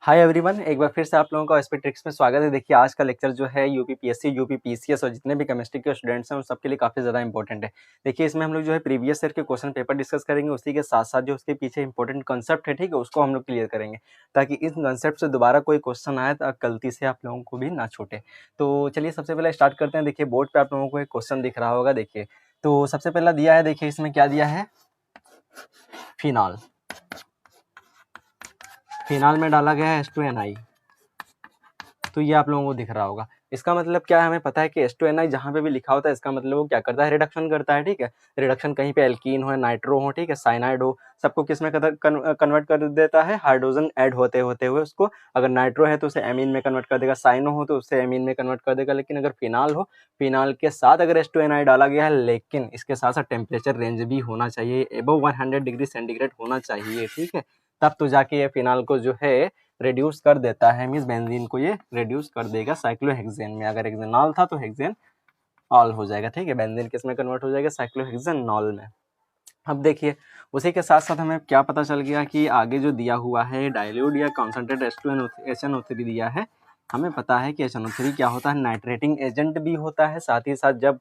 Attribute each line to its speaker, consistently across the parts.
Speaker 1: Hi everyone, एक बार फिर से आप लोगों का एसपी ट्रिक्स में स्वागत है। देखिए आज का लेक्चर जो है यूपी पीएससी, यूपी पीसीएस और जितने भी केमिस्ट्री के स्टूडेंट्स हैं उन सबके लिए काफ़ी ज़्यादा इंपॉर्टेंट है। देखिए इसमें हम लोग जो है प्रीवियस ईयर के क्वेश्चन पेपर डिस्कस करेंगे, उसी के साथ साथ जो उसके पीछे इंपॉर्टेंट कंसेप्ट है, ठीक है, उसको हम लोग क्लियर करेंगे ताकि इस कंसेप्ट से दोबारा कोई क्वेश्चन आए तो गलती से आप लोगों को भी ना छूटे। तो चलिए सबसे पहले स्टार्ट करते हैं। देखिए बोर्ड पर आप लोगों को एक क्वेश्चन दिख रहा होगा। देखिए तो सबसे पहला दिया है, देखिए इसमें क्या दिया है, फिनॉल। फिनॉल में डाला गया है H2NI, तो ये आप लोगों को दिख रहा होगा। इसका मतलब क्या है, हमें पता है कि H2NI जहाँ पे भी लिखा होता है इसका मतलब वो क्या करता है, रिडक्शन करता है। ठीक है, रिडक्शन कहीं पे एल्कीन हो, नाइट्रो हो, ठीक है, साइनाइड हो, सबको किस में कन्वर्ट कर देता है, हाइड्रोजन ऐड होते होते हुए उसको, अगर नाइट्रो है तो उसे एमीन में कन्वर्ट कर देगा, साइनो हो तो उसे एमीन में कन्वर्ट कर देगा। लेकिन अगर फिनाल हो, फिनाल के साथ अगर H2NI डाला गया है, लेकिन इसके साथ साथ टेम्परेचर रेंज भी होना चाहिए, एबव 100 डिग्री सेंटीग्रेड होना चाहिए। ठीक है, तब तो जाके ये फिनाल को जो है रिड्यूस कर देता है, मीन्स बेंजीन को ये रिड्यूस कर देगा साइक्लोहेक्सेन में। अगर हेक्सेनॉल था तो हेक्सेन ऑल हो जाएगा। ठीक है, बेंजीन किस में कन्वर्ट हो जाएगा, साइक्लोहेक्सेनॉल में। अब देखिए उसी के साथ साथ हमें क्या पता चल गया कि आगे जो दिया हुआ है डाइल्यूट या कॉन्सेंट्रेट HNO3 दिया है। हमें पता है कि HNO3 क्या होता है, नाइट्रेटिंग एजेंट भी होता है, साथ ही साथ जब,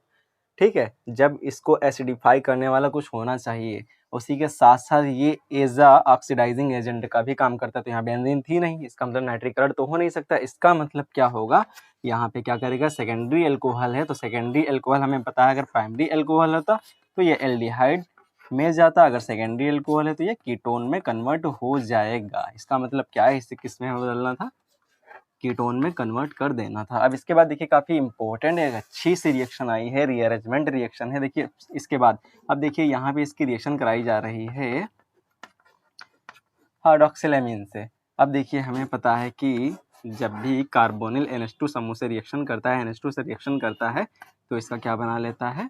Speaker 1: ठीक है, जब इसको एसिडिफाई करने वाला कुछ होना चाहिए, उसी के साथ साथ ये एजा ऑक्सीडाइजिंग एजेंट का भी काम करता है। तो यहाँ बेंजीन थी नहीं, इसका मतलब नाइट्रिक कलर तो हो नहीं सकता। इसका मतलब क्या होगा, यहाँ पे क्या करेगा, सेकेंडरी एल्कोहल है, तो सेकेंडरी एल्कोहल हमें पता है, अगर प्राइमरी एल्कोहल होता तो ये एल्डिहाइड में जाता, अगर सेकेंडरी एल्कोहल है तो ये कीटोन में कन्वर्ट हो जाएगा। इसका मतलब क्या है, इसे किस में बदलना था, कीटोन में कन्वर्ट कर देना था। अब इसके बाद देखिए काफ़ी इंपॉर्टेंट एक अच्छी सी रिएक्शन आई है, रीअरेंजमेंट रिएक्शन है। देखिए इसके बाद अब देखिए यहाँ पे इसकी रिएक्शन कराई जा रही है हाइड्रोक्सिलेमीन से। अब देखिए हमें पता है कि जब भी कार्बोनिल NH2 समूह से रिएक्शन करता है, NH2 से रिएक्शन करता है, तो इसका क्या बना लेता है,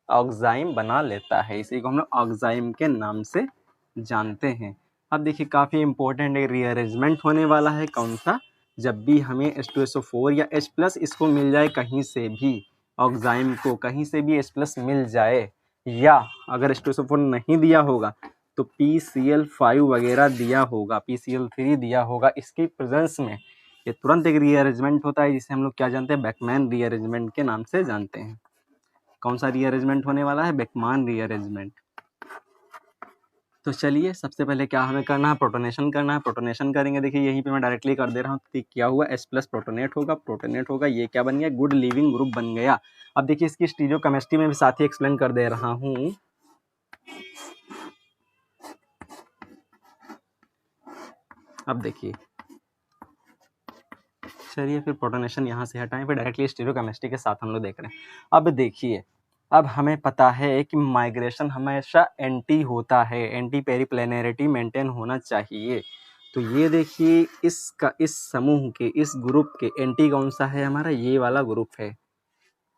Speaker 1: ऑक्साइम बना लेता है। इसी को हम लोग ऑक्साइम के नाम से जानते हैं। अब देखिए काफ़ी इंपॉर्टेंट एक रीअरेंजमेंट होने वाला है, कौन सा, जब भी हमें H2SO4 या H+ इसको मिल जाए कहीं से भी, ऑक्साइम को कहीं से भी H+ मिल जाए, या अगर H2SO4 नहीं दिया होगा तो PCl5 वगैरह दिया होगा, PCl3 दिया होगा, इसकी प्रेजेंस में ये तुरंत एक रीअरेंजमेंट होता है, जिसे हम लोग क्या जानते हैं, बेकमैन रीअरेंजमेंट के नाम से जानते हैं। कौन सा रीअरेंजमेंट होने वाला है, बेकमान रीअरेंजमेंट। तो चलिए सबसे पहले क्या हमें करना है, प्रोटोनेशन करना है। प्रोटोनेशन करेंगे, देखिए यहीं पे मैं डायरेक्टली कर दे रहा हूँ। तो क्या हुआ, H+ प्रोटोनेट होगा, प्रोटोनेट होगा, ये क्या बन गया, गुड लिविंग ग्रुप बन गया। अब देखिए इसकी स्टीरियोकेमिस्ट्री में भी साथ ही एक्सप्लेन कर दे रहा हूँ। अब देखिए, चलिए फिर प्रोटोनेशन यहाँ से हटाएं, फिर डायरेक्टली स्टीरियोकेमिस्ट्री के साथ हम लोग देख रहे हैं। अब देखिए, अब हमें पता है कि माइग्रेशन हमेशा एंटी होता है, एंटी पेरिप्लेनरिटी मेंटेन होना चाहिए। तो ये देखिए इसका, इस समूह के, इस ग्रुप के एंटी कौन सा है हमारा, ये वाला ग्रुप है।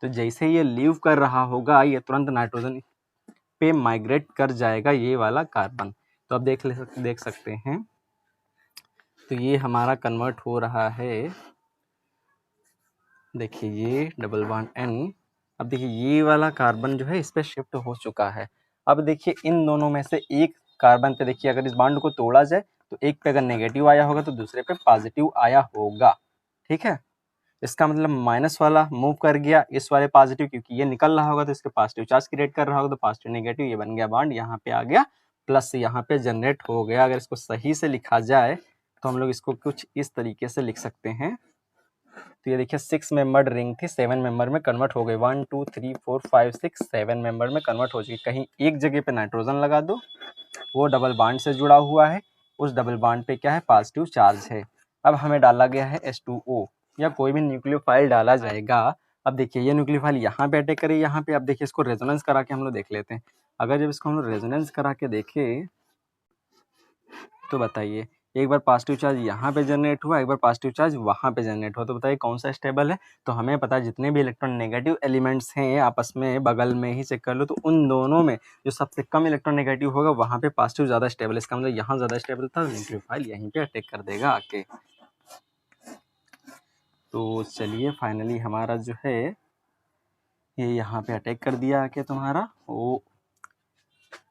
Speaker 1: तो जैसे ये लीव कर रहा होगा, ये तुरंत नाइट्रोजन पे माइग्रेट कर जाएगा, ये वाला कार्बन। तो अब देख सकते हैं, तो ये हमारा कन्वर्ट हो रहा है, देखिए ये डबल बॉन्ड N। अब देखिए ये वाला कार्बन जो है इस पे शिफ्ट हो चुका है। अब देखिए इन दोनों में से एक कार्बन पे, देखिए अगर इस बॉन्ड को तोड़ा जाए तो एक पे अगर नेगेटिव आया होगा तो दूसरे पे पॉजिटिव आया होगा। ठीक है, इसका मतलब माइनस वाला मूव कर गया इस वाले पॉजिटिव, क्योंकि ये निकल रहा होगा तो इसके पॉजिटिव चार्ज क्रिएट कर रहा होगा, तो पॉजिटिव नेगेटिव ये बन गया बॉन्ड, यहाँ पे आ गया प्लस, यहाँ पे जनरेट हो गया। अगर इसको सही से लिखा जाए तो हम लोग इसको कुछ इस तरीके से लिख सकते हैं। तो ये देखिए 6 मेंबर्ड रिंग थी, 7 मेंबर में कन्वर्ट हो गई, 1 2 3 4 5 6 7 मेंबर में कन्वर्ट हो चुकी। कहीं एक जगह पे नाइट्रोजन लगा दो, वो डबल बॉन्ड से जुड़ा हुआ है, उस डबल बॉन्ड पे क्या है, पॉजिटिव चार्ज है। अब हमें डाला गया है H2O या कोई भी न्यूक्लियोफाइल डाला जाएगा। अब देखिए ये न्यूक्लियोफाइल यहाँ पे अटैक करिए, यहाँ पे। अब देखिए इसको रेजोनेंस करा के हम लोग देख लेते हैं। अगर जब इसको हम लोग रेजोनेंस करा के देखें तो बताइए, एक बार पॉजिटिव चार्ज यहाँ पे जनरेट हुआ, एक बार पॉजिटिव चार्ज वहाँ पे जनरेट हुआ, तो बताइए कौन सा स्टेबल है। तो हमें पता है जितने भी इलेक्ट्रॉन नेगेटिव एलिमेंट्स हैं आपस में बगल में ही चेक कर लो, तो उन दोनों में जो सबसे कम इलेक्ट्रॉन नेगेटिव होगा वहाँ पे पॉजिटिव ज़्यादा स्टेबल है। इसका मतलब यहाँ ज़्यादा स्टेबल था, न्यूक्लियोफाइल यहीं पे अटैक कर देगा आके। तो चलिए फाइनली हमारा जो है ये यहाँ पे अटैक कर दिया आके तुम्हारा, वो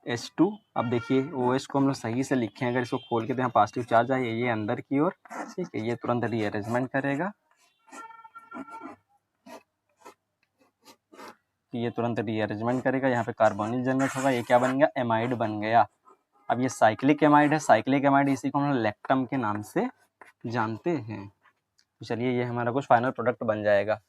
Speaker 1: H2। अब देखिए OH को हम लोग सही से लिखें, अगर इसको खोल के तो यहाँ पॉजिटिव चार्ज आए, ये अंदर की ओर, ठीक है, ये तुरंत रीअरेंजमेंट करेगा, ये तुरंत रीअरेंजमेंट करेगा, यहाँ पे कार्बोनिल जनरेट होगा, ये क्या बन गया, एमाइड बन गया। अब ये साइक्लिक एमाइड है, साइक्लिक एमाइड इसी को हम लोग लैक्टम के नाम से जानते हैं। तो चलिए ये हमारा कुछ फाइनल प्रोडक्ट बन जाएगा।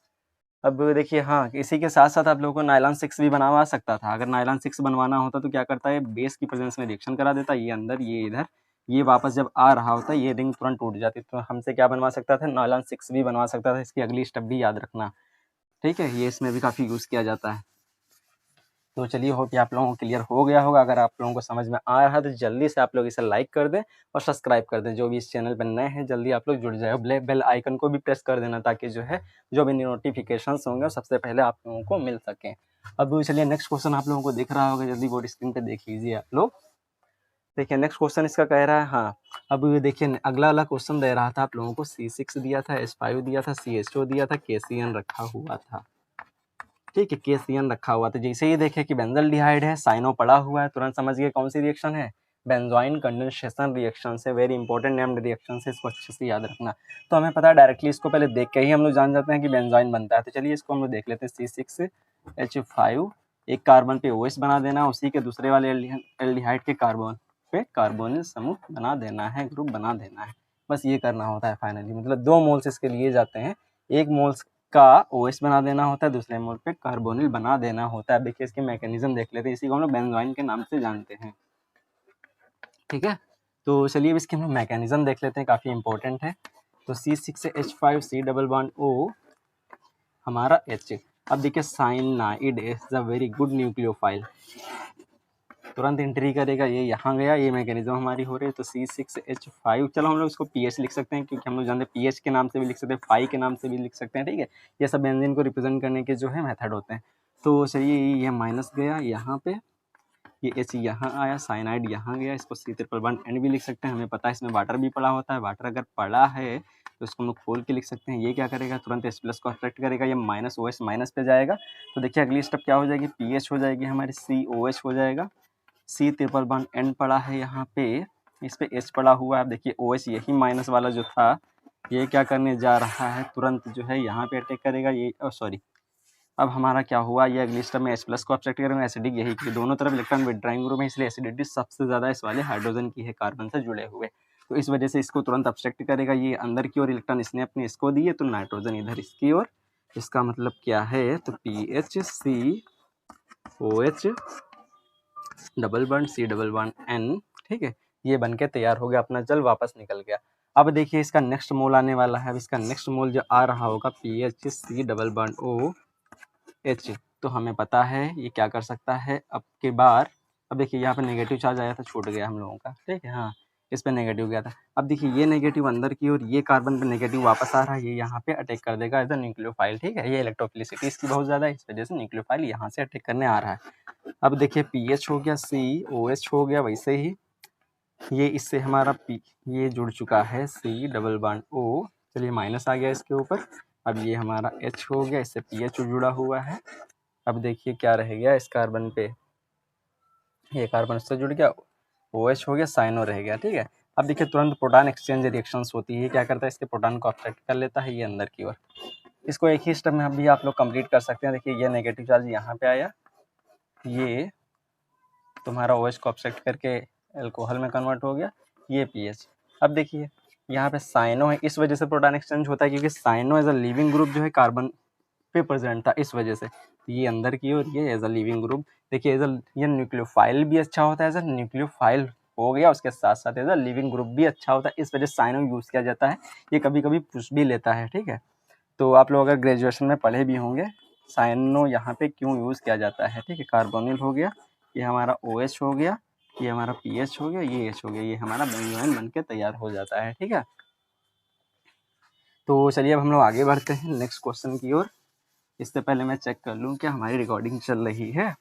Speaker 1: अब देखिए हाँ, इसी के साथ साथ आप लोगों को नायलॉन 6 भी बनवा सकता था। अगर नायलॉन 6 बनवाना होता तो क्या करता है, बेस की प्रेजेंस में रिएक्शन करा देता, ये अंदर ये इधर, ये वापस जब आ रहा होता ये रिंग तुरंत टूट जाती। तो हमसे क्या बनवा सकता था, नायलॉन 6 भी बनवा सकता था। इसकी अगली स्टेप भी याद रखना, ठीक है, ये इसमें भी काफ़ी यूज़ किया जाता है। तो चलिए होप कि आप लोगों को क्लियर हो गया होगा। अगर आप लोगों को समझ में आ रहा है तो जल्दी से आप लोग इसे लाइक कर दें और सब्सक्राइब कर दें। जो भी इस चैनल पर नए हैं जल्दी आप लोग जुड़ जाए, बेल आइकन को भी प्रेस कर देना, ताकि जो है जो भी नोटिफिकेशंस होंगे सबसे पहले आप लोगों को मिल सकें। अब चलिए नेक्स्ट क्वेश्चन आप लोगों को दिख रहा होगा, जल्दी बोर्ड स्क्रीन पर देख लीजिए आप लोग। देखिए नेक्स्ट क्वेश्चन इसका कह रहा है, हाँ अब देखिए अगला वाला क्वेश्चन दे रहा था आप लोगों को, C6 दिया था, H5 दिया था, CH2 दिया था, KCN रखा हुआ था, ठीक है, KCN रखा हुआ था। जैसे ही देखे कि बेंजल्डिहाइड है, साइनो पड़ा हुआ है, तुरंत समझ गए कौन सी रिएक्शन है, बेंजोइन कंडेंसेशन रिएक्शन से, वेरी इंपॉर्टेंट नेम्ड रिएक्शन से, इसको अच्छे से याद रखना। तो हमें पता है डायरेक्टली इसको पहले देख के ही हम लोग जान जाते हैं कि बेंजोइन बनता है। तो चलिए इसको हम लोग देख लेते हैं, C6H5, एक कार्बन पे OH बना देना, उसी के दूसरे वाले एल्डिहाइड के कार्बन पे कार्बोनिल समूह बना देना है, ग्रुप बना देना है, बस ये करना होता है फाइनली। मतलब 2 मोल्स इसके लिए जाते हैं, एक मोल्स का OH बना देना होता है, दूसरे मोल पे कार्बोनिल बना देना होता है। देखिए इसके मैकेनिज्म देख लेते हैं, इसी को हम लोग बेंजोइन के नाम से जानते हैं, ठीक है। तो चलिए अब इसके हम लोग मैकेनिज्म देख लेते हैं, काफ़ी इंपॉर्टेंट है। तो C6H5 C double bond O हमारा H। अब देखिए cyanide is a very good nucleophile, तुरंत एंट्री करेगा, ये यहाँ गया, ये मैकेनिज्म हमारी हो रही है। तो C6H5, चलो हम लोग इसको PH लिख सकते हैं, क्योंकि हम लोग जानते हैं PH के नाम से भी लिख सकते हैं, फाई के नाम से भी लिख सकते हैं, ठीक है। ये सब बेंजीन को रिप्रेजेंट करने के जो है मेथड होते हैं। तो चलिए ये माइनस गया यहाँ पे, ये H यहाँ आया, साइनाइड यहाँ गया, इसको C ट्रिपल बॉन्ड N भी लिख सकते हैं। हमें पता है इसमें वाटर भी पड़ा होता है, वाटर अगर पड़ा है तो इसको हम लोग खोल के लिख सकते हैं। ये क्या करेगा, तुरंत H प्लस को अट्रैक्ट करेगा, ये माइनस OH माइनस पे जाएगा। तो देखिए अगली स्टेप क्या हो जाएगी, PH हो जाएगी हमारी, COH हो जाएगा, C ट्रिपल बॉन्ड N पड़ा है यहाँ पे, इस पे H पड़ा हुआ है। अब देखिए OH यही माइनस वाला जो था, ये क्या करने जा रहा है, तुरंत जो है यहाँ पे अटैक करेगा, ये सॉरी, अब हमारा क्या हुआ, ये अगली स्टेप में H प्लस को ऑब्जेक्ट करेंगे, एसिडिक यही की दोनों तरफ इलेक्ट्रॉन विड्राइंग ग्रुप है, इसलिए एसिडिटी सबसे ज़्यादा इस वाले हाइड्रोजन की है, कार्बन से जुड़े हुए। तो इस वजह से इसको तुरंत ऑब्जेक्ट करेगा, ये अंदर की ओर इलेक्ट्रॉन इसने अपने इसको दिए, तो नाइट्रोजन इधर इसकी ओर। इसका मतलब क्या है, तो PHCOH double bond C double bond N, ठीक है, ये बन के तैयार हो गया, अपना जल वापस निकल गया। अब देखिए इसका नेक्स्ट मोल आने वाला है। अब इसका नेक्स्ट मोल जो आ रहा होगा PHC डबल बॉन्ड OH, तो हमें पता है ये क्या कर सकता है। अब के बार, अब देखिए यहाँ पे नेगेटिव चार्ज आया था, छूट गया हम लोगों का, ठीक है, हाँ इस पे नेगेटिव गया था। अब देखिए ये नेगेटिव अंदर की ओर, ये कार्बन पे नेगेटिव वापस आ रहा है, ये यहाँ पे अटैक कर देगा एज अ न्यूक्लियोफाइल, ठीक है। ये इलेक्ट्रोफिलिसिटी इसकी बहुत ज़्यादा है, इस वजह से न्यूक्लियोफाइल यहाँ से अटैक करने आ रहा है। अब देखिए PH हो गया, COH हो गया, वैसे ही ये इससे हमारा ये जुड़ चुका है C डबल बॉन्ड O, चलिए माइनस आ गया इसके ऊपर। अब ये हमारा H हो गया, इससे PH जुड़ा हुआ है। अब देखिए क्या रह गया इस कार्बन पे, ये कार्बन इससे जुड़ गया, OH हो गया, साइनो रह गया, ठीक है। अब देखिए तुरंत प्रोटॉन एक्सचेंज रिएक्शंस होती है, क्या करता है, इसके प्रोटॉन को अट्रैक्ट कर लेता है, ये अंदर की ओर। इसको एक ही स्टेप में अभी आप लोग कंप्लीट कर सकते हैं। देखिए ये नेगेटिव चार्ज यहाँ पे आया, ये तुम्हारा OH को अब्स्ट्रैक्ट करके अल्कोहल में कन्वर्ट हो गया, ये PH। अब देखिए यहाँ पे साइनो है, इस वजह से प्रोटॉन एक्सचेंज होता है, क्योंकि cyano as a living group जो है कार्बन पे प्रेजेंट था, इस वजह से ये अंदर की ओर, ये एज अ लिविंग ग्रुप। देखिए एज अ ये न्यूक्लियोफाइल भी अच्छा होता है, एज अ न्यूक्लियोफाइल हो गया, उसके साथ साथ एज अ लिविंग ग्रुप भी अच्छा होता है, इस वजह से साइनो यूज़ किया जाता है। ये कभी कभी पुश भी लेता है, ठीक है। तो आप लोग अगर ग्रेजुएशन में पढ़े भी होंगे साइनो यहाँ पे क्यों यूज़ किया जाता है, ठीक है। कार्बोनिल हो गया, ये हमारा OH हो गया, ये हमारा PH हो गया, ये H हो गया, ये हमारा बेंजोइन बन के तैयार हो जाता है, ठीक है। तो चलिए अब हम लोग आगे बढ़ते हैं नेक्स्ट क्वेश्चन की ओर। इससे पहले मैं चेक कर लूँ क्या हमारी रिकॉर्डिंग चल रही है।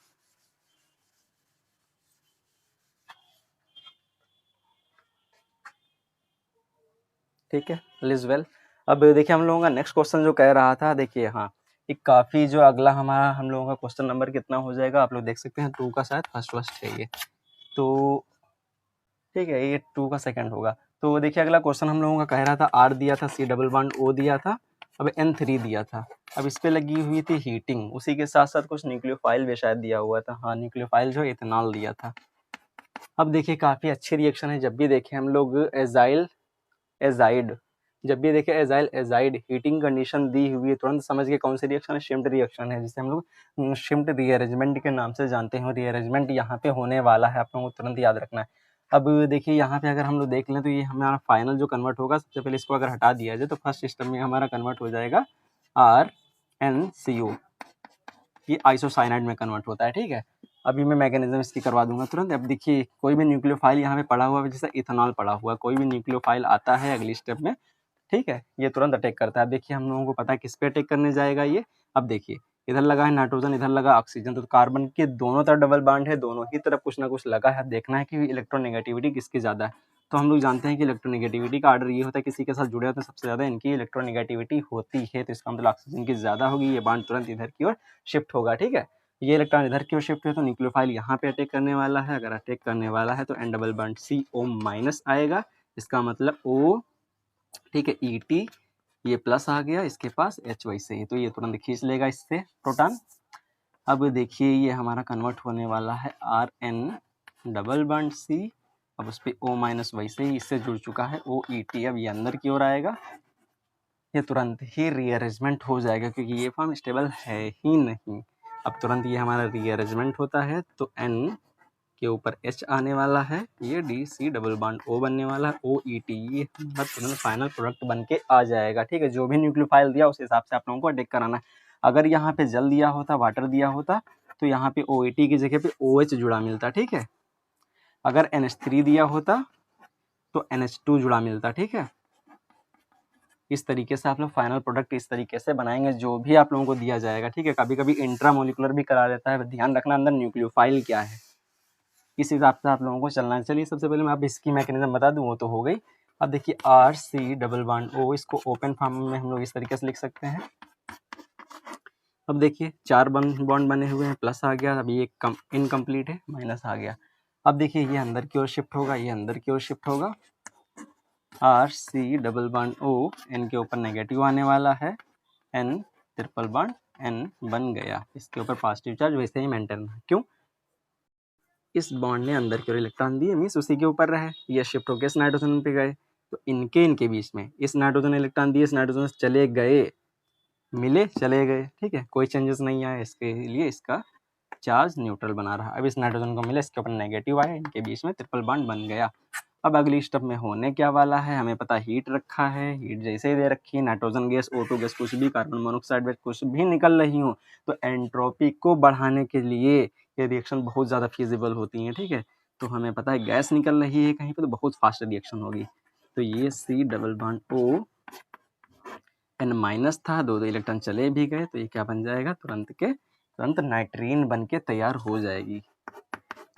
Speaker 1: ठीक है, लिज वेल। अब देखिए हम लोगों का नेक्स्ट क्वेश्चन जो कह रहा था, देखिए हाँ एक काफ़ी जो अगला हमारा हम लोगों का क्वेश्चन नंबर कितना हो जाएगा, आप लोग देख सकते हैं 2 का शायद फर्स्ट है ये, तो ठीक है, ये 2 का सेकंड होगा। तो देखिए अगला क्वेश्चन हम लोगों का कह रहा था R दिया था, C डबल बॉन्ड O दिया था, अब N3 दिया था। अब इस पे लगी हुई थी हीटिंग, उसी के साथ साथ कुछ न्यूक्लियोफाइल भी शायद दिया हुआ था। हाँ, न्यूक्लियोफाइल जो इथेनॉल दिया था। अब देखिए काफ़ी अच्छी रिएक्शन है, जब भी देखें हम लोग एजाइल एजाइड, जब भी देखें एजाइल एजाइड हीटिंग कंडीशन दी हुई है, तुरंत समझ के कौन सी रिएक्शन है, शिफ्ट रिएक्शन है, जिसे हम लोग शिफ्ट रीअरेंजमेंट के नाम से जानते हैं। रीअरेंजमेंट यहाँ पे होने वाला है, आप लोगों को तुरंत याद रखना है। अब देखिए यहाँ पे अगर हम लोग देख लें तो ये हमारा फाइनल जो कन्वर्ट होगा, सबसे पहले इसको अगर हटा दिया जाए तो फर्स्ट स्टेप में हमारा कन्वर्ट हो जाएगा RnCO, ये आइसोसाइनाइड में कन्वर्ट होता है। ठीक है, अभी मैं मैकेनिज्म इसकी करवा दूंगा तुरंत। अब देखिए कोई भी न्यूक्लियोफाइल यहाँ पे पड़ा हुआ है, जैसे इथेनॉल पड़ा हुआ है, कोई भी न्यूक्लियोफाइल आता है अगली स्टेप में, ठीक है, ये तुरंत अटैक करता है। अब देखिए हम लोगों को पता है किस पे अटैक करने जाएगा ये। अब देखिए इधर लगा है नाइट्रोजन, इधर लगा ऑक्सीजन, तो कार्बन के दोनों तरफ डबल बॉन्ड है, दोनों ही तरफ कुछ ना कुछ लगा है। अब देखना है कि इलेक्ट्रोनेगेटिविटी किसकी ज़्यादा है। तो हम लोग जानते हैं कि इलेक्ट्रोनेगेटिविटी का ऑर्डर ये होता है, किसी के साथ जुड़े होते हैं सबसे ज़्यादा इनकी इलेक्ट्रोनेगेटिविटी होती है, तो इसका मतलब ऑक्सीजन की ज़्यादा होगी, ये बॉन्ड तुरंत इधर की ओर शिफ्ट होगा। ठीक है, ये इलेक्ट्रॉन इधर की ओर शिफ्ट है तो न्यूक्लियोफाइल यहाँ पे अटैक करने वाला है। अगर अटैक करने वाला है तो N double bond CO minus आएगा, इसका मतलब O, ठीक है, ET, ये प्लस आ गया, इसके पास H वैसे ही, तो ये तुरंत खींच लेगा इससे प्रोटॉन। अब देखिए ये हमारा कन्वर्ट होने वाला है RN डबल बॉन्ड C, अब उस पर O माइनस वैसे ही इससे जुड़ चुका है OET, अब ये अंदर की ओर आएगा, ये तुरंत ही रीअरेंजमेंट हो जाएगा क्योंकि ये फॉर्म स्टेबल है ही नहीं। अब तुरंत ये हमारा रीअरेंजमेंट होता है तो N के ऊपर H आने वाला है, ये DC डबल बॉन्ड O बनने वाला है, OET, ये हमारा तुरंत फाइनल प्रोडक्ट बन के आ जाएगा। ठीक है, जो भी न्यूक्लियोफाइल दिया उस हिसाब से आप लोगों को अटैक कराना है। अगर यहाँ पे जल दिया होता, वाटर दिया होता, तो यहाँ पे OET की जगह पे OH जुड़ा मिलता। ठीक है, अगर NH3 दिया होता तो NH2 जुड़ा मिलता। ठीक है, इस तरीके से आप लोग फाइनल प्रोडक्ट इस तरीके से बनाएंगे जो भी आप लोगों को दिया जाएगा। ठीक है, कभी कभी इंट्रामोलिकुलर भी करा देता है, ध्यान रखना अंदर न्यूक्लियोफाइल क्या है, इस हिसाब से आप लोगों को चलना है। चलिए सबसे पहले मैं आप इसकी मैकेनिज्म बता दूं, वो तो हो गई। अब देखिए RC डबल बॉन्ड O, इसको ओपन फॉर्म में हम लोग इस तरीके से लिख सकते हैं। अब देखिए 4 बॉन्ड बने हुए हैं, प्लस आ गया, अभी एक इनकम्प्लीट है, माइनस आ गया। अब देखिए ये अंदर की ओर शिफ्ट होगा, ये अंदर की ओर शिफ्ट होगा, RC double bond O, N के ऊपर नेगेटिव आने वाला है, N ट्रिपल बॉन्ड N बन गया, इसके ऊपर पॉजिटिव चार्ज वैसे ही मेंटेन है। क्यों? इस बॉन्ड ने अंदर की ओर इलेक्ट्रॉन दिए, मीन्स उसी के ऊपर रहे, ये शिफ्ट होकर इस नाइट्रोजन पे गए, तो इनके बीच में इस नाइट्रोजन इलेक्ट्रॉन दिए, इस नाइट्रोजन से चले गए, मिले चले गए। ठीक है, कोई चेंजेस नहीं आया, इसके लिए इसका चार्ज न्यूट्रल बना रहा। अब इस नाइट्रोजन को मिले, इसके ऊपर नेगेटिव आया, इनके बीच में ट्रिपल बॉन्ड बन गया। अब अगली स्टेप में होने क्या वाला है, हमें पता हीट रखा है, हीट जैसे ही दे रखी है, नाइट्रोजन गैस, O2 गैस, कुछ भी कार्बन मोनोऑक्साइड गैस कुछ भी निकल रही हो, तो एंट्रोपी को बढ़ाने के लिए ये रिएक्शन बहुत ज़्यादा फिजिबल होती हैं। ठीक है, तो हमें पता है गैस निकल रही है कहीं पे तो बहुत फास्ट रिएक्शन होगी। तो ये C double bond O, N minus था, दो इलेक्ट्रॉन चले भी गए, तो ये क्या बन जाएगा, तुरंत नाइट्रीन बन के तैयार हो जाएगी,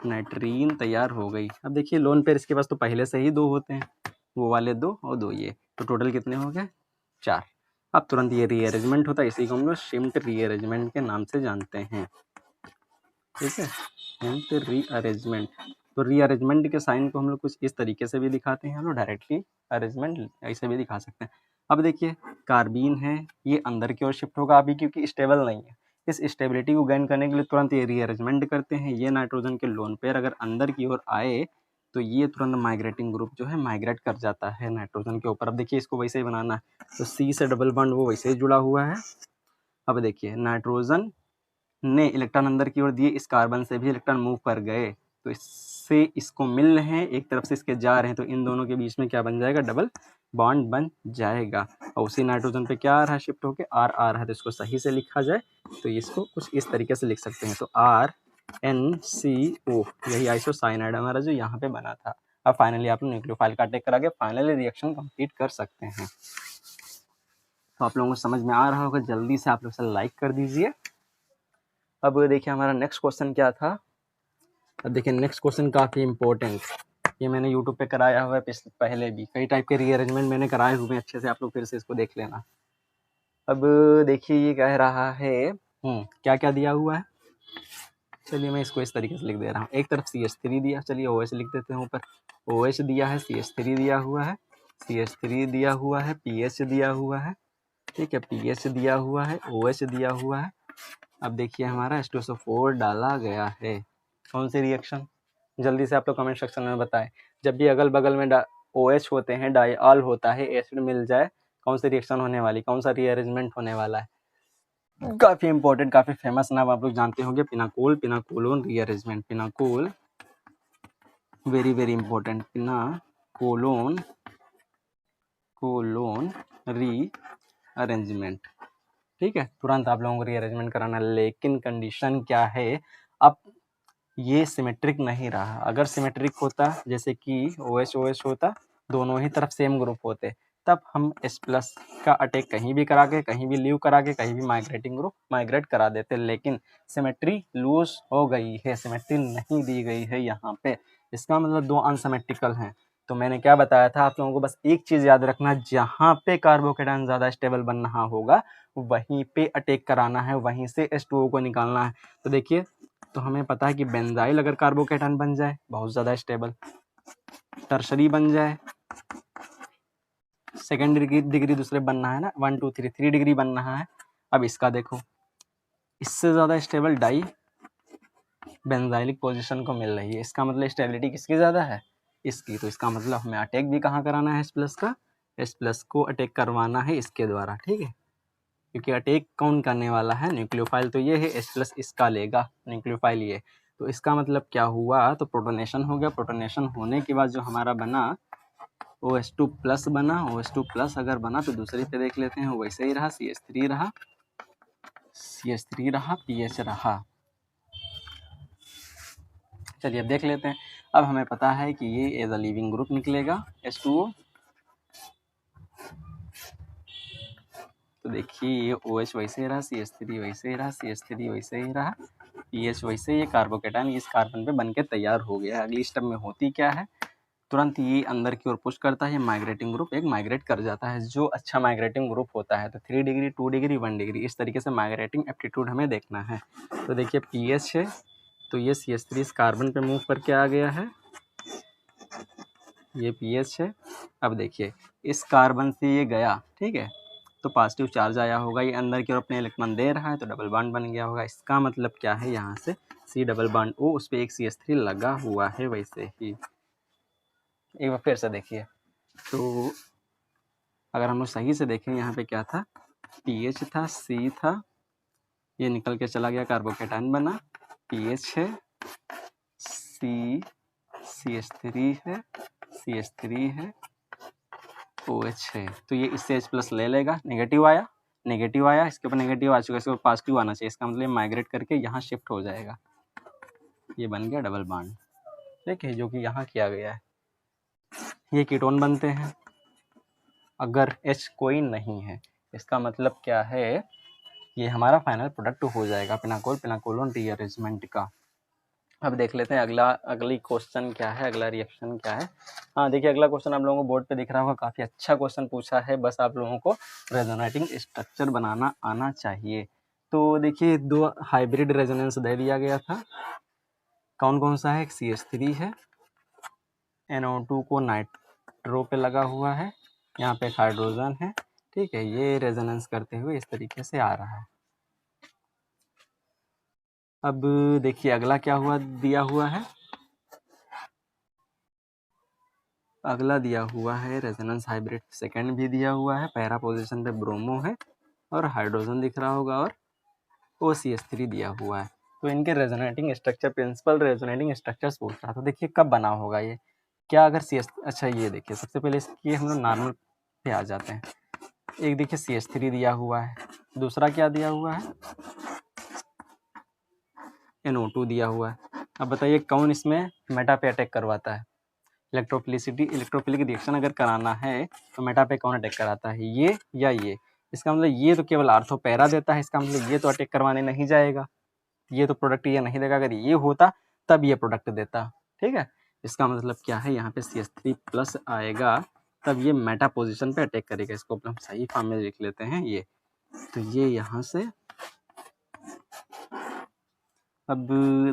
Speaker 1: नाइट्रीन तैयार हो गई। अब देखिए लोन पेयर इसके पास तो पहले से ही 2 होते हैं, वो वाले 2 और 2 ये, तो टोटल कितने हो गए, 4। अब तुरंत ये रीअरेंजमेंट होता है, इसी को हम लोग शिफ्ट रीअरेंजमेंट के नाम से जानते हैं। ठीक है, शिफ्ट रीअरेंजमेंट। तो रीअरेंजमेंट के साइन को हम लोग कुछ इस तरीके से भी दिखाते हैं, हम लोग डायरेक्टली अरेंजमेंट ऐसे भी दिखा सकते हैं। अब देखिए कार्बीन है, ये अंदर की ओर शिफ्ट होगा अभी क्योंकि स्टेबल नहीं है, इस स्टेबिलिटी को गेन करने के लिए तुरंत ये रीअरेंजमेंट करते हैं। ये नाइट्रोजन के लोन पेयर अगर अंदर की ओर आए तो ये तुरंत माइग्रेटिंग ग्रुप जो है माइग्रेट कर जाता है नाइट्रोजन के ऊपर। अब देखिए इसको वैसे ही बनाना है, तो C से डबल बॉन्ड वो वैसे ही जुड़ा हुआ है। अब देखिए नाइट्रोजन ने इलेक्ट्रॉन अंदर की ओर दिए, इस कार्बन से भी इलेक्ट्रॉन मूव कर गए, तो इससे इसको मिल रहे हैं, एक तरफ से इसके जा रहे हैं, तो इन दोनों के बीच में क्या बन जाएगा, डबल बॉन्ड बन जाएगा। और उसी नाइट्रोजन पे क्या आ रहा है, शिफ्ट होके R आ रहा है, तो इसको सही से लिखा जाए तो इसको कुछ इस तरीके से लिख सकते हैं, तो RnCO, यही आइसोसाइनाइड हमारा जो यहाँ पे बना था। अब फाइनली आप न्यूक्लियोफाइल का अटैक करा के फाइनली रिएक्शन कंप्लीट कर सकते हैं। तो आप लोगों को समझ में आ रहा होगा, जल्दी से आप लोग से लाइक कर दीजिए। अब देखिए हमारा नेक्स्ट क्वेश्चन क्या था। अब देखिए नेक्स्ट क्वेश्चन काफ़ी इंपॉर्टेंट, ये मैंने यूट्यूब पे कराया हुआ है पहले भी, कई टाइप के रीअरेंजमेंट मैंने कराए हुए हैं, अच्छे से आप लोग फिर से इसको देख लेना। अब देखिए ये कह रहा है क्या क्या दिया हुआ है, चलिए मैं इसको इस तरीके से लिख दे रहा हूँ। एक तरफ CH3 दिया, चलिए OH लिख देते हैं ऊपर। OH दिया है, CH3 दिया हुआ है, CH3 दिया हुआ है, pH दिया हुआ है, ठीक है, pH दिया हुआ है, OH दिया हुआ है। अब देखिए हमारा H2SO4 डाला गया है। कौन सी रिएक्शन? जल्दी से आप लोग कमेंट सेक्शन में बताएं। जब भी अगल बगल में OH होते हैं, डाइऑल होता है, एसिड मिल जाए, कौन सी रिएक्शन होने वाली, कौन सा रीअरेंजमेंट होने वाला है? काफ़ी इंपॉर्टेंट, काफ़ी फेमस नाम आप लोग जानते होंगे, pinacol, pinacolone rearrangement. Pinacol very very important, pinacolone colon rearrangement, ठीक है। तुरंत आप लोगों को रीअरेंजमेंट कराना, लेकिन कंडीशन क्या है, अब ये सिमेट्रिक नहीं रहा। अगर सिमेट्रिक होता, जैसे कि OH OH होता, दोनों ही तरफ सेम ग्रुप होते, तब हम H+ का अटैक कहीं भी करा के, कहीं भी लीव करा के, कहीं भी माइग्रेटिंग ग्रुप माइग्रेट करा देते। लेकिन सिमेट्री लूज हो गई है, सिमेट्री नहीं दी गई है यहाँ पे। इसका मतलब दो अनसिमेट्रिकल हैं। तो मैंने क्या बताया था आप लोगों को, बस एक चीज़ याद रखना, जहाँ पे कार्बोकेटायन ज़्यादा स्टेबल बन रहा होगा वहीं पे अटैक कराना है, वहीं से H2O को निकालना है। तो देखिए, तो हमें पता है कि बेंजाइल अगर कार्बोकेटायन बन जाए बहुत ज़्यादा स्टेबल, टर्शरी बन जाए, सेकेंड डिग्री दूसरे बनना है ना, 1 2 3 डिग्री बनना है। अब इसका देखो, इससे ज़्यादा स्टेबल डाई बेंजाइलिक पोजीशन को मिल रही है। इसका मतलब स्टेबिलिटी किसकी ज़्यादा है, इसकी। तो इसका मतलब हमें अटैक भी कहाँ कराना है, H+ का, H+ को अटैक करवाना है इसके द्वारा, ठीक है। क्योंकि अटैक कौन करने वाला है, न्यूक्लियोफाइल तो ये है, H+ इसका लेगा, न्यूक्लियोफाइल ये। तो इसका मतलब क्या हुआ, तो प्रोटोनेशन हो गया। प्रोटोनेशन होने के बाद जो हमारा बना OH2+ बना, OH2+ अगर बना तो दूसरी पे देख लेते हैं, वैसे ही रहा, CH3 रहा, CH3 रहा, pH रहा। चलिए अब देख लेते हैं। अब हमें पता है कि ये एज अ लिविंग ग्रुप निकलेगा H2O। तो देखिए ये OH वैसे ही रहा, CH3 वैसे ही रहा, CH3 वैसे ही रहा, pH वैसे ही, ये कार्बोकेटायन इस कार्बन पे बनके तैयार हो गया। अगली स्टेप में होती क्या है, तुरंत ये अंदर की ओर पुश करता है, माइग्रेटिंग ग्रुप एक माइग्रेट कर जाता है। जो अच्छा माइग्रेटिंग ग्रुप होता है, तो 3 डिग्री 2 डिग्री 1 डिग्री इस तरीके से माइग्रेटिंग एप्टीट्यूड हमें देखना है। तो देखिए pH है, तो ये CH3 इस कार्बन पे मूव करके आ गया है, ये pH है। अब देखिए इस कार्बन से ये गया, ठीक है, तो पॉजिटिव चार्ज आया होगा, ये अंदर की ओर अपने इलेक्ट्रॉन दे रहा है, तो डबल बॉन्ड बन गया होगा। इसका मतलब क्या है, यहाँ से C डबल बॉन्ड O, उस पर एक CH3 लगा हुआ है वैसे ही। एक बार फिर से देखिए, तो अगर हम लोग सही से देखें, यहाँ पे क्या था, pH था, C था, ये निकल के चला गया, कार्बोकेटायन बना, pH है, CH3 है, CH3 है, OH है। तो ये इससे H+ ले लेगा, नेगेटिव आया, नेगेटिव आया, इसके ऊपर नेगेटिव आ चुका है, इसके ऊपर पॉजिटिव आना चाहिए। इसका मतलब माइग्रेट करके यहाँ शिफ्ट हो जाएगा, ये बन गया डबल बॉन्ड, ठीक है, जो कि यहाँ किया गया है। ये कीटोन बनते हैं अगर H कोई नहीं है। इसका मतलब क्या है, ये हमारा फाइनल प्रोडक्ट हो जाएगा पिनाकोल पिनाकोलोन रीअरेंजमेंट का। अब देख लेते हैं अगली क्वेश्चन क्या है, अगला रिएक्शन क्या है। हाँ देखिए, अगला क्वेश्चन आप लोगों को बोर्ड पे दिख रहा होगा, काफ़ी अच्छा क्वेश्चन पूछा है, बस आप लोगों को रेजोनेटिंग स्ट्रक्चर बनाना आना चाहिए। तो देखिए, दो हाइब्रिड रेजोनेंस दे दिया गया था, कौन कौन सा है, एक CH3 है, NO2 को नाइट्रो पे लगा हुआ है, यहाँ पे हाइड्रोजन है, ठीक है, ये रेजोनेंस करते हुए इस तरीके से आ रहा है। अब देखिए अगला क्या हुआ, दिया हुआ है, अगला दिया हुआ है रेजोनेंस हाइब्रिड सेकंड भी दिया हुआ है, पैरा पोजीशन पे ब्रोमो है और हाइड्रोजन दिख रहा होगा, और OCH3 दिया हुआ है। तो इनके resonating structure, principal resonating structures पूछ रहा था। तो देखिए कब बना होगा ये, क्या अगर अच्छा ये देखिए, सबसे पहले इसकी हम लोग नॉर्मल पे आ जाते हैं। एक देखिए CH3 दिया हुआ है, दूसरा क्या दिया हुआ है, NO2 दिया हुआ है। अब बताइए कौन इसमें मेटा पे अटैक करवाता है, इलेक्ट्रोफिलिक रिएक्शन अगर कराना है तो मेटा पे कौन अटैक कराता है, ये या ये। इसका मतलब ये तो केवल आर्थो पैरा देता है, इसका मतलब ये तो अटैक करवाने नहीं जाएगा, ये तो प्रोडक्ट ये नहीं देगा। अगर ये होता तब ये प्रोडक्ट देता, ठीक है। इसका मतलब क्या है, यहाँ पे CH3+ आएगा, तब ये मेटा पोजिशन पे अटैक करेगा। इसको हम सही फॉर्म में लिख लेते हैं, ये तो ये यहाँ से अब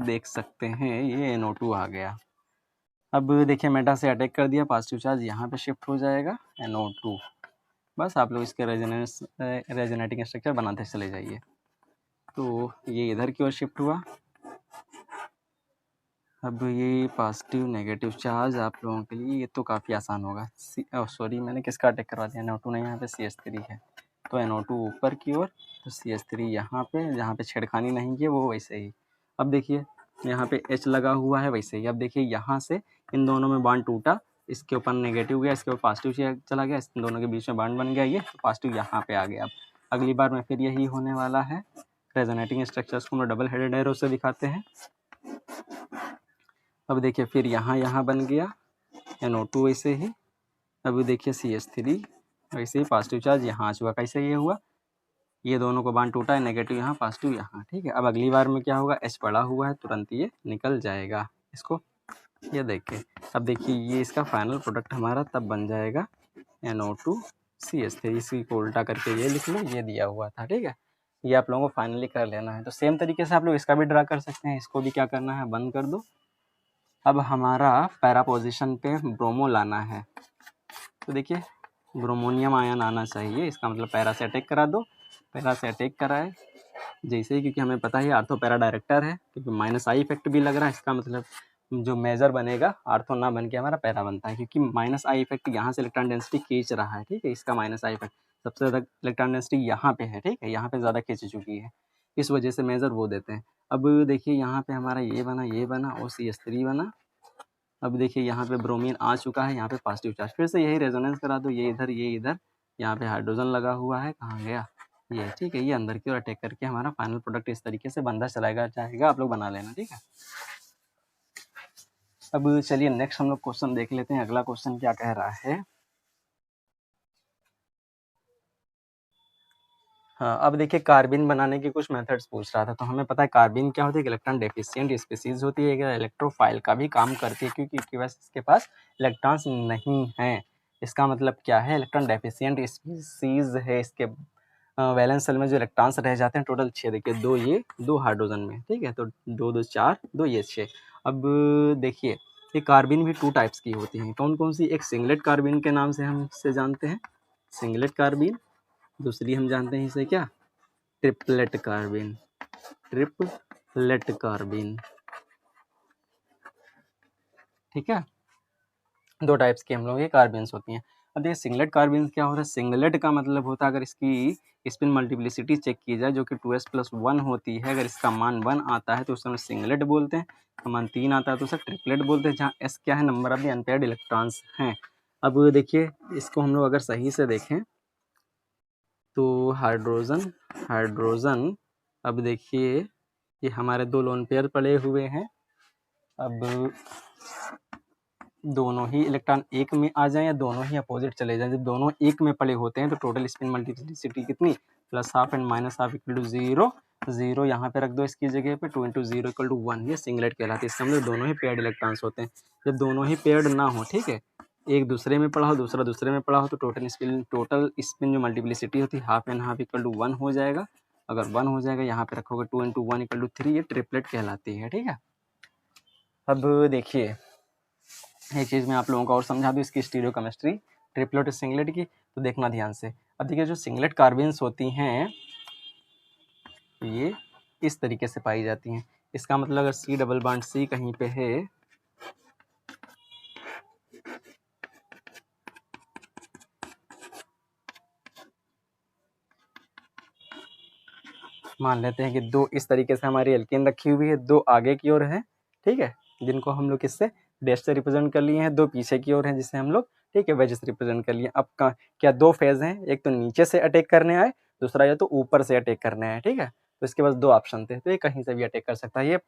Speaker 1: देख सकते हैं ये NO2 आ गया। अब देखिए मेटा से अटैक कर दिया, पॉजिटिव चार्ज यहाँ पे शिफ्ट हो जाएगा NO2। बस आप लोग इसके रेजोनेटिंग स्ट्रक्चर बनाते चले जाइए। तो ये इधर की ओर शिफ्ट हुआ। अब ये पॉजिटिव नेगेटिव चार्ज आप लोगों के लिए ये तो काफ़ी आसान होगा। सॉरी मैंने किसका अटैक करवा दिया, NO2 नहीं, यहाँ पे CH3 है। तो NO2 ऊपर की ओर, तो CH3 यहाँ पे, जहाँ पे छेड़खानी नहीं की वो वैसे ही। अब देखिए यहाँ पे H लगा हुआ है वैसे ही। अब देखिए यहाँ से इन दोनों में बॉन्ड टूटा, इसके ऊपर नेगेटिव गया, इसके ऊपर पॉजिटिव चला गया, इन दोनों के बीच में बॉन्ड बन गया, ये पॉजिटिव यहाँ पे आ गया। अब अगली बार में फिर यही होने वाला है। रेजोनेटिंग स्ट्रक्चर्स को हम डबल हेडेड एरो से दिखाते हैं। अब देखिए फिर यहाँ बन गया NO2 वैसे ही। अब देखिए CH3 वैसे ही पॉजिटिव चार्ज यहाँ आ चुका। कैसे ये हुआ, ये दोनों को बांड टूटा है, नेगेटिव यहाँ पॉजिटिव यहाँ, ठीक है। अब अगली बार में क्या होगा, H पड़ा हुआ है, तुरंत ये निकल जाएगा इसको, ये देखिए। अब देखिए ये इसका फाइनल प्रोडक्ट हमारा तब बन जाएगा NO2 CH3। इसी को उल्टा करके ये लिख लो, ये दिया हुआ था, ठीक है। ये आप लोगों को फाइनली कर लेना है। तो सेम तरीके से आप लोग इसका भी ड्रा कर सकते हैं। इसको भी क्या करना है, बंद कर दो। अब हमारा पैरा पोजीशन पे ब्रोमो लाना है। तो देखिए ब्रोमोनियम आयन आना चाहिए, इसका मतलब पैरा से अटैक करा दो। पैरा से अटैक कराए जैसे ही, क्योंकि हमें पता है आर्थो पैरा डायरेक्टर है, क्योंकि -I इफेक्ट भी लग रहा है। इसका मतलब जो मेजर बनेगा आर्थो ना बन के हमारा पैरा बनता है, क्योंकि -I इफेक्ट यहाँ से इलेक्ट्रॉन डेंसिटी खींच रहा है, ठीक है। इसका -I इफेक्ट सबसे ज़्यादा इलेक्ट्रॉन डेंसिटी यहाँ पे है, ठीक है, यहाँ पे ज़्यादा खींच चुकी है, इस वजह से मेजर वो देते हैं। अब देखिए यहाँ पे हमारा ये बना और CH3 बना। अब देखिए यहाँ पे ब्रोमीन आ चुका है, यहाँ पे पॉजिटिव चार्ज, फिर से यही रेजोनेंस करा दो, ये इधर ये इधर, यहाँ पे हाइड्रोजन लगा हुआ है, कहाँ गया ये, ठीक है। ये अंदर की ओर अटैक करके हमारा फाइनल प्रोडक्ट इस तरीके से बनता चलाएगा जाएगा, आप लोग बना लेना, ठीक है। अब चलिए नेक्स्ट हम लोग क्वेश्चन देख लेते हैं। अगला क्वेश्चन क्या कह रहा है। हाँ, अब देखिए कार्बिन बनाने के कुछ मेथड्स पूछ रहा था। तो हमें पता है कार्बिन क्या होती है, इलेक्ट्रॉन डेफिशिएंट स्पीसीज होती है, इलेक्ट्रोफाइल का भी काम करती है, क्योंकि बस इसके पास इलेक्ट्रॉन्स नहीं हैं। इसका मतलब क्या है, इलेक्ट्रॉन डेफिशिएंट स्पीसीज है। इसके वैलेंस सेल में जो इलेक्ट्रॉन्स रह जाते हैं टोटल 6, देखिए 2 ये 2 हाइड्रोजन में, ठीक है। तो 2 2 4 2 ये 6। अब देखिए ये कार्बिन भी 2 टाइप्स की होती हैं। कौन कौन सी, एक सिंगलेट कार्बिन के नाम से हम इसे जानते हैं, सिंगलेट कार्बिन। दूसरी हम जानते हैं इसे क्या, ट्रिपलेट कार्बिन, ट्रिपलेट कार्बिन, ठीक है। 2 टाइप्स की हम लोग ये कार्बिन्स होती हैं। अब देखिए सिंगलेट कार्बिन्स क्या होता है, सिंगलेट का मतलब होता है अगर इसकी स्पिन मल्टीप्लिसिटी चेक की जाए जो कि 2s+1 होती है, अगर इसका मान 1 आता है तो उसे हम सिंगलेट बोलते हैं, मान 3 आता है तो उसे ट्रिपलेट बोलते हैं, जहाँ s क्या है, number of the unpaired electrons हैं। अब देखिए इसको हम लोग अगर सही से देखें तो हाइड्रोजन, अब देखिए ये हमारे 2 लोन पेयर पड़े हुए हैं। अब दोनों ही इलेक्ट्रॉन एक में आ जाएं या दोनों ही अपोजिट चले जाएं। जब दोनों एक में पड़े होते हैं तो टोटल स्पिन मल्टीप्लिसिटी कितनी, +12 एंड -12 = 0, 0 यहाँ पे रख दो इसकी जगह पे, 2 × 0 = 1, ये सिंगलेट कहलाती है। इससे हम लोग दोनों ही पेयर्ड इलेक्ट्रॉन्स होते हैं। जब दोनों ही पेयर्ड ना हो, ठीक है, एक दूसरे में पड़ा हो दूसरा दूसरे में पड़ा हो, तो टोटल स्पिन जो मल्टीप्लिसिटी होती है ½ एंड ½ = 1 हो जाएगा। अगर 1 हो जाएगा यहाँ पे रखोगे 2 × 1 = 3, ये ट्रिपलेट कहलाती है, ठीक है। अब देखिए एक चीज़ मैं आप लोगों को और समझा दूँ इसकी स्टीरियोकेमिस्ट्री ट्रिपलेट और सिंगलेट की, तो देखना ध्यान से। अब देखिए जो सिंगलेट कार्बिन्स होती हैं ये इस तरीके से पाई जाती हैं। इसका मतलब अगर C+C कहीं पे है मान लेते हैं कि 2 इस तरीके से हमारी एल्केन रखी हुई है, 2 आगे की ओर है, ठीक है, जिनको हम लोग किससे डैश से रिप्रेजेंट कर लिए हैं, 2 पीछे की ओर हैं जिसे हम लोग, ठीक है, वेज से रिप्रेजेंट कर लिए। अब क्या 2 फेज हैं, एक तो नीचे से अटैक करने आए, दूसरा या तो ऊपर से अटैक करने आए, ठीक है। तो इसके पास 2 ऑप्शन थे, तो ये कहीं से भी अटैक कर सकता है। ये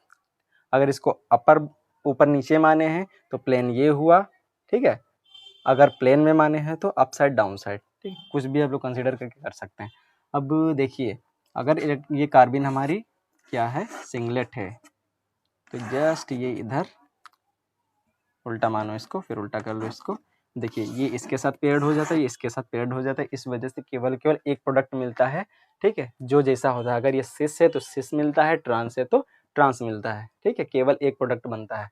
Speaker 1: अगर इसको अपर ऊपर नीचे माने हैं तो प्लेन ये हुआ, ठीक है, अगर प्लेन में माने हैं तो अप साइड डाउन साइड, ठीक, कुछ भी आप लोग कंसिडर करके कर सकते हैं। अब देखिए अगर ये कार्बिन हमारी क्या है, सिंगलेट है, तो जस्ट ये इधर उल्टा मानो इसको, फिर उल्टा कर लो इसको। देखिए ये इसके साथ पेयर्ड हो जाता है, ये इसके साथ पेयर्ड हो जाता है, इस वजह से केवल एक प्रोडक्ट मिलता है, ठीक है, जो जैसा होता है। अगर ये सिस है तो सिस मिलता है, ट्रांस है तो ट्रांस मिलता है, ठीक है, केवल एक प्रोडक्ट बनता है।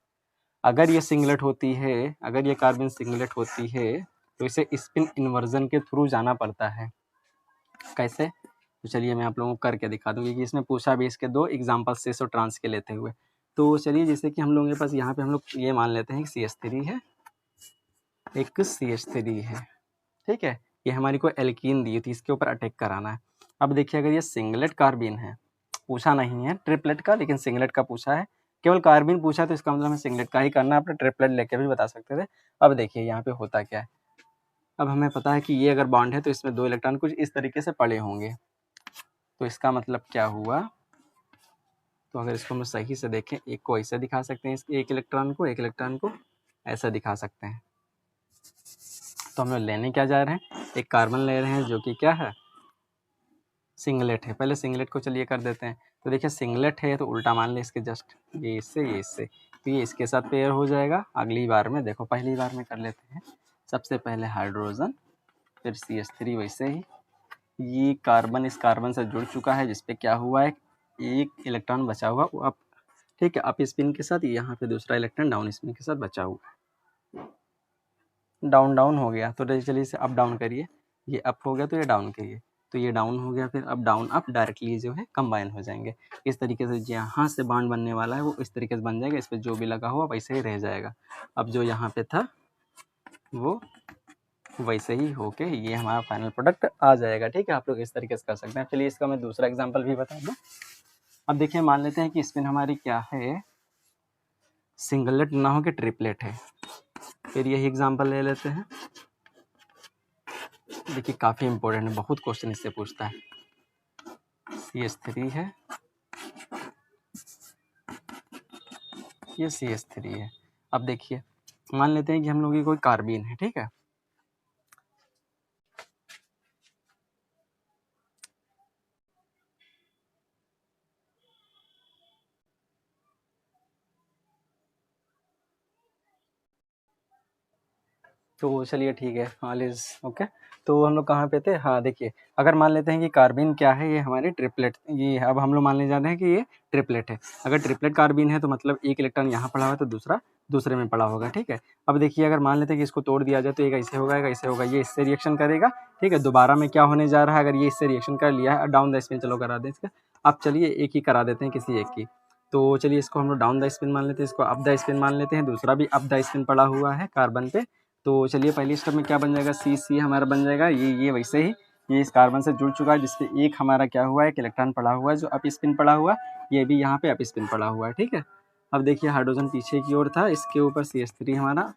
Speaker 1: अगर ये सिंगलेट होती है, अगर ये कार्बन सिंगलेट होती है तो इसे स्पिन इन्वर्जन के थ्रू जाना पड़ता है। कैसे? तो चलिए मैं आप लोगों को करके दिखा दूँ, क्योंकि इसमें पूछा भी इसके 2 एग्जाम्पल से सो ट्रांस के लेते हुए। तो चलिए जैसे कि हम लोगों के पास यहाँ पे हम लोग ये मान लेते हैं कि CH3 है, एक CH3 है, ठीक है, ये हमारी को एल्कीन दी थी, इसके ऊपर अटैक कराना है। अब देखिए अगर ये सिंगलेट कार्बिन है, पूछा नहीं है ट्रिपलेट का, लेकिन सिंगलेट का पूछा है, केवल कार्बिन पूछा तो इसका मतलब हमें सिंगलेट का ही करना है, अपने ट्रिपलेट लेके भी बता सकते थे। अब देखिए यहाँ पे होता क्या है, अब हमें पता है कि ये अगर बॉन्ड है तो इसमें 2 इलेक्ट्रॉन कुछ इस तरीके से पड़े होंगे, तो इसका मतलब क्या हुआ, तो अगर इसको हम सही से देखें, एक को ऐसे दिखा सकते हैं, इसके एक इलेक्ट्रॉन को ऐसा दिखा सकते हैं। तो हम लोग लेने क्या जा रहे हैं, एक कार्बन ले रहे हैं जो कि क्या है, सिंगलेट है। पहले सिंगलेट को चलिए कर देते हैं। तो देखिए सिंगलेट है तो उल्टा मान लें इसके, जस्ट ये इससे, तो ये इसके साथ पेयर हो जाएगा। अगली बार में देखो, पहली बार में कर लेते हैं, सबसे पहले हाइड्रोजन, फिर CH3 वैसे ही, ये कार्बन इस कार्बन से जुड़ चुका है, जिसपे क्या हुआ है, एक इलेक्ट्रॉन बचा हुआ वो अप, ठीक है, अप स्पिन के साथ, यहाँ पे दूसरा इलेक्ट्रॉन डाउन स्पिन के साथ बचा हुआ है, डाउन हो गया। तो चलिए इसे अप डाउन करिए, ये अप हो गया तो ये डाउन करिए, तो ये डाउन हो गया, फिर अब डाउन अप डायरेक्टली जो है कंबाइन हो जाएंगे। इस तरीके से यहाँ से बॉन्ड बनने वाला है वो इस तरीके से बन जाएगा, इस पर जो भी लगा हुआ वैसे ही रह जाएगा। अब जो यहाँ पे था वो वैसे ही होके ये हमारा फाइनल प्रोडक्ट आ जाएगा, ठीक है। आप लोग इस तरीके से कर सकते हैं। चलिए इसका मैं दूसरा एग्जाम्पल भी बता दूँ। अब देखिए मान लेते हैं कि स्पिन हमारी क्या है, सिंगलेट ना हो के ट्रिपलेट है, फिर यही एग्जाम्पल ले लेते हैं। देखिए काफ़ी इंपॉर्टेंट है, बहुत क्वेश्चन इससे पूछता है। CH3 है, ये CH3 है। अब देखिए मान लेते हैं कि हम लोग की कोई कार्बीन है, ठीक है, तो चलिए ठीक है, ऑल इज ओके। तो हम लोग कहाँ पे थे, हाँ देखिए अगर मान लेते हैं कि कार्बिन क्या है, ये हमारी ट्रिपलेट, ये अब हम लोग मानने जा रहे हैं कि ये ट्रिपलेट है। अगर ट्रिपलेट कार्बिन है तो मतलब एक इलेक्ट्रॉन यहाँ पड़ा हुआ है तो दूसरा दूसरे में पड़ा होगा, ठीक है। अब देखिए अगर मान लेते हैं कि इसको तोड़ दिया जाए तो एक ऐसे होगा, एक ऐसे होगा, ये इससे रिएक्शन करेगा, ठीक है। दोबारा में क्या होने जा रहा है, अगर ये इससे रिएक्शन कर लिया है, डाउन द स्पिन चलो करा दें इसका। अब चलिए एक ही करा देते हैं, किसी एक की। तो चलिए इसको हम लोग डाउन द स्पिन मान लेते हैं, इसको अप द स्पिन मान लेते हैं, दूसरा भी अप द स्पिन पड़ा हुआ है कार्बन पे। तो चलिए पहली स्टेप में क्या बन जाएगा, C हमारा बन जाएगा, ये वैसे ही ये इस कार्बन से जुड़ चुका है, जिसपे एक हमारा क्या हुआ है, एक इलेक्ट्रॉन पड़ा हुआ है जो अप स्पिन पड़ा हुआ है, ये भी यहाँ पे अप स्पिन पड़ा हुआ है, ठीक है। अब देखिए हाइड्रोजन पीछे की ओर था, इसके ऊपर CH3 हमारा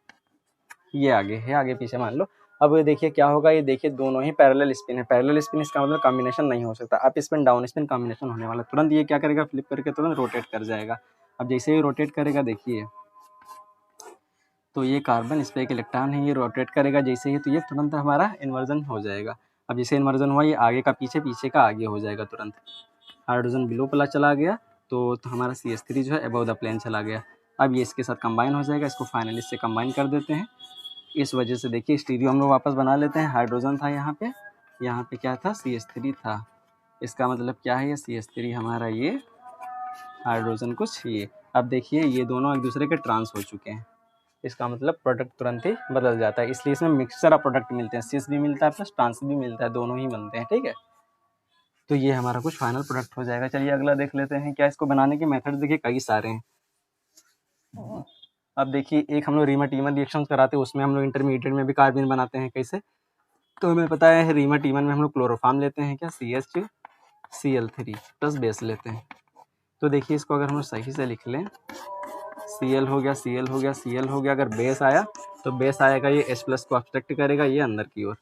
Speaker 1: ये आगे है, आगे पीछे मान लो। अब देखिए क्या होगा, ये देखिए दोनों ही पैरेलल स्पिन है। पैरेलल स्पिन इसका मतलब कॉम्बिनेशन नहीं हो सकता, up spin down spin combination होने वाला। तुरंत ये क्या करेगा, फ्लिप करके तुरंत रोटेट कर जाएगा। अब जैसे ही रोटेट करेगा देखिए, तो ये कार्बन इस पर एक इलेक्ट्रॉन है, ये रोटेट करेगा जैसे ही, तो ये तुरंत हमारा इन्वर्जन हो जाएगा। अब जैसे इन्वर्जन हुआ, ये आगे का पीछे, पीछे का आगे हो जाएगा तुरंत। हाइड्रोजन बिलो प्लस चला गया तो हमारा CH3 जो है अबव द प्लेन चला गया। अब ये इसके साथ कंबाइन हो जाएगा, इसको फाइनली इससे कंबाइन कर देते हैं। इस वजह से देखिए स्टीरियो हम लोग वापस बना लेते हैं। हाइड्रोजन था यहाँ पे क्या था, CH3 था। इसका मतलब क्या है, ये CH3 हमारा, ये हाइड्रोजन कुछ ये। अब देखिए ये दोनों एक दूसरे के ट्रांस हो चुके हैं, इसका मतलब प्रोडक्ट तुरंत ही बदल जाता है। इसलिए इसमें मिक्सचर ऑफ प्रोडक्ट मिलते हैं, सिस भी मिलता है प्लस ट्रांस भी मिलता है, दोनों ही बनते हैं, ठीक है। तो ये हमारा कुछ फाइनल प्रोडक्ट हो जाएगा। चलिए अगला देख लेते हैं। क्या इसको बनाने के मेथड देखिए कई सारे हैं। अब देखिए एक हम लोग रीमा टीमन रिएक्शन कराते हैं, उसमें हम लोग इंटरमीडिएट में भी कार्बन बनाते हैं। कैसे, तो हमें पता है रीमा टीमन में हम लोग क्लोरोफॉर्म लेते हैं, क्या CHCl3 प्लस बेस लेते हैं। तो देखिए इसको अगर हम लोग सही से लिख लें, Cl हो गया, Cl हो गया, Cl हो गया। अगर बेस आया तो बेस आएगा, ये H+ को अब्स्ट्रैक्ट करेगा ये अंदर की ओर।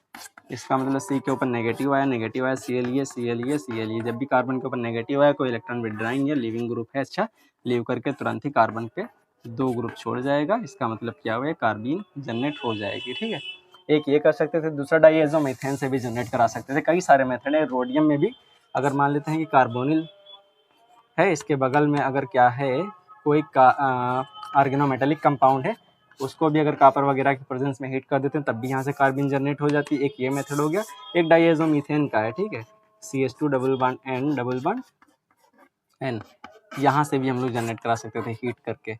Speaker 1: इसका मतलब C के ऊपर नेगेटिव आया, Cl ये। जब भी कार्बन के ऊपर नेगेटिव आया, कोई इलेक्ट्रॉन विड्रॉइंग या लीविंग ग्रुप है, अच्छा लीव करके तुरंत ही कार्बन पे 2 ग्रुप छोड़ जाएगा। इसका मतलब क्या हुआ, कार्बीन जनरेट हो जाएगी, ठीक है। एक ये कर सकते थे, दूसरा डाइएज़ोमीथेन से भी जनरेट करा सकते थे। कई सारे मेथड है। रोडियम में भी अगर मान लेते हैं कि कार्बोनिल है, इसके बगल में अगर क्या है कोई ऑर्गेनोमेटेलिक कंपाउंड है, उसको भी अगर कॉपर वगैरह की प्रेजेंस में हीट कर देते हैं तब भी यहाँ से कार्बन जनरेट हो जाती है। एक ये मेथड हो गया। एक डाइएज़ोमीथेन का है, ठीक है, CH2 double bond N double bond N। यहाँ से भी हम लोग जनरेट करा सकते थे हीट करके,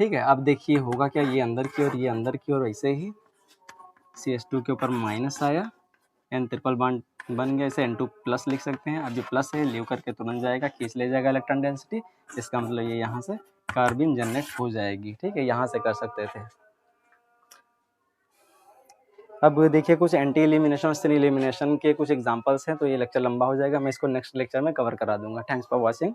Speaker 1: ठीक है। अब देखिए होगा क्या, ये अंदर की ओर, ये अंदर की ओर, वैसे ही CH2 के ऊपर माइनस आया, N ट्रिपल बॉन्ड बन गया, इसे N2 प्लस लिख सकते हैं। अब ये प्लस है, लीव करके तुरंत जाएगा, खींच ले जाएगा इलेक्ट्रॉन डेंसिटी, इसका मतलब ये यहाँ से कार्बिन जनरेट हो जाएगी, ठीक है। यहाँ से कर सकते थे। अब देखिए कुछ एंटी एलिमिनेशन और स्टेरिक एलिमिनेशन के कुछ एग्जांपल्स हैं, तो ये लेक्चर लंबा हो जाएगा, मैं इसको नेक्स्ट लेक्चर में कवर करा दूंगा। Thanks for watching.